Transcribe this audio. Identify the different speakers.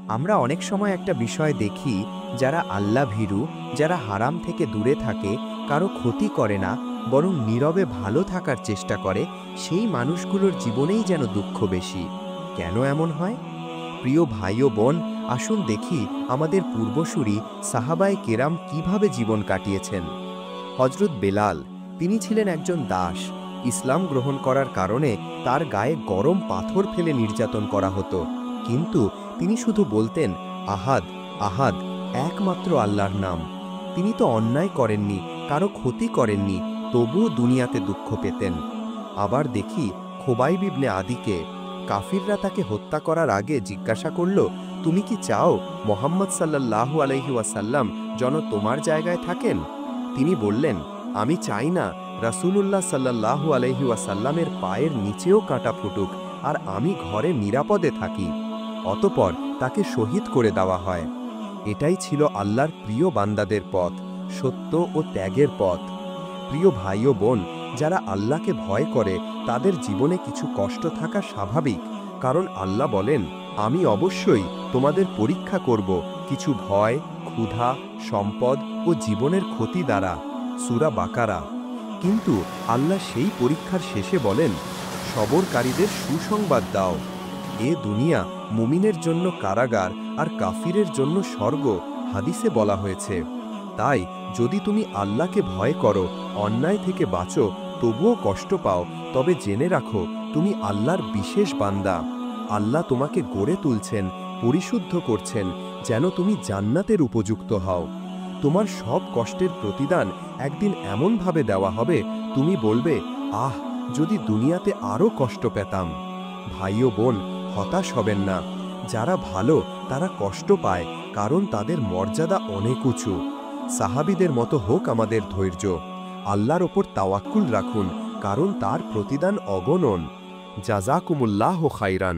Speaker 1: আমরা অনেক সময় একটা বিষয় দেখি, যারা আল্লাহ ভীরু, যারা হারাম থেকে দূরে থাকে, কারো ক্ষতি করে না, বরং নীরবে ভালো থাকার চেষ্টা করে, সেই মানুষগুলোর জীবনেই যেন দুঃখ বেশি। কেন এমন হয়? প্রিয় ভাই ও বোন, আসুন দেখি আমাদের পূর্বসূরি সাহাবায়ে কেরাম কিভাবে জীবন কাটিয়েছেন। হজরত বেলাল, তিনি ছিলেন একজন দাস। ইসলাম গ্রহণ করার কারণে তার গায়ে গরম পাথর ফেলে নির্যাতন করা হতো, কিন্তু তিনি শুধু বলতেন, আহাদ আহাদ, একমাত্র আল্লাহর নাম। তিনি তো অন্যায় করেননি, কারো ক্ষতি করেননি, তবুও দুনিয়াতে দুঃখ পেতেন। আবার দেখি খোবাইব ইবনে আদিকে। কাফিররা তাকে হত্যা করার আগে জিজ্ঞাসা করল, তুমি কি চাও মোহাম্মদ সাল্লাল্লাহু আলাইহি ওয়াসাল্লাম যেন তোমার জায়গায় থাকেন? তিনি বললেন, আমি চাই না রাসূলুল্লাহ সাল্লাল্লাহু আলাইহি ওয়াসাল্লামের পায়ের নিচেও কাঁটা ফুটুক, আর আমি ঘরে নিরাপদে থাকি। অতঃপর তাকে শহীদ করে দেওয়া হয়। এটাই ছিল আল্লাহর প্রিয় বান্দাদের পথ, সত্য ও ত্যাগের পথ। প্রিয় ভাই ও বোন, যারা আল্লাহকে ভয় করে তাদের জীবনে কিছু কষ্ট থাকা স্বাভাবিক, কারণ আল্লাহ বলেন, আমি অবশ্যই তোমাদের পরীক্ষা করব কিছু ভয়, ক্ষুধা, সম্পদ ও জীবনের ক্ষতি দ্বারা। সূরা বাকারা। কিন্তু আল্লাহ সেই পরীক্ষার শেষে বলেন, সবরকারীদের সুসংবাদ দাও। এ দুনিয়া মুমিনের জন্য কারাগার আর কাফিরের জন্য স্বর্গ, হাদিসে বলা হয়েছে। তাই যদি তুমি আল্লাহকে ভয় করো, অন্যায় থেকে বাঁচো, তবুও কষ্ট পাও, তবে জেনে রাখো তুমি আল্লাহর বিশেষ বান্দা। আল্লাহ তোমাকে গড়ে তুলছেন, পরিশুদ্ধ করছেন, যেন তুমি জান্নাতের উপযুক্ত হও। তোমার সব কষ্টের প্রতিদান একদিন এমনভাবে দেওয়া হবে, তুমি বলবে, আহ, যদি দুনিয়াতে আরও কষ্ট পেতাম। ভাই ও বোন, হতাশ হবেন না। যারা ভালো তারা কষ্ট পায়, কারণ তাদের মর্যাদা অনেক উঁচু। সাহাবীদের মতো হোক আমাদের ধৈর্য। আল্লাহর ওপর তাওয়াক্কুল রাখুন, কারণ তার প্রতিদান অগণন। জাযাকুমুল্লাহ খাইরান।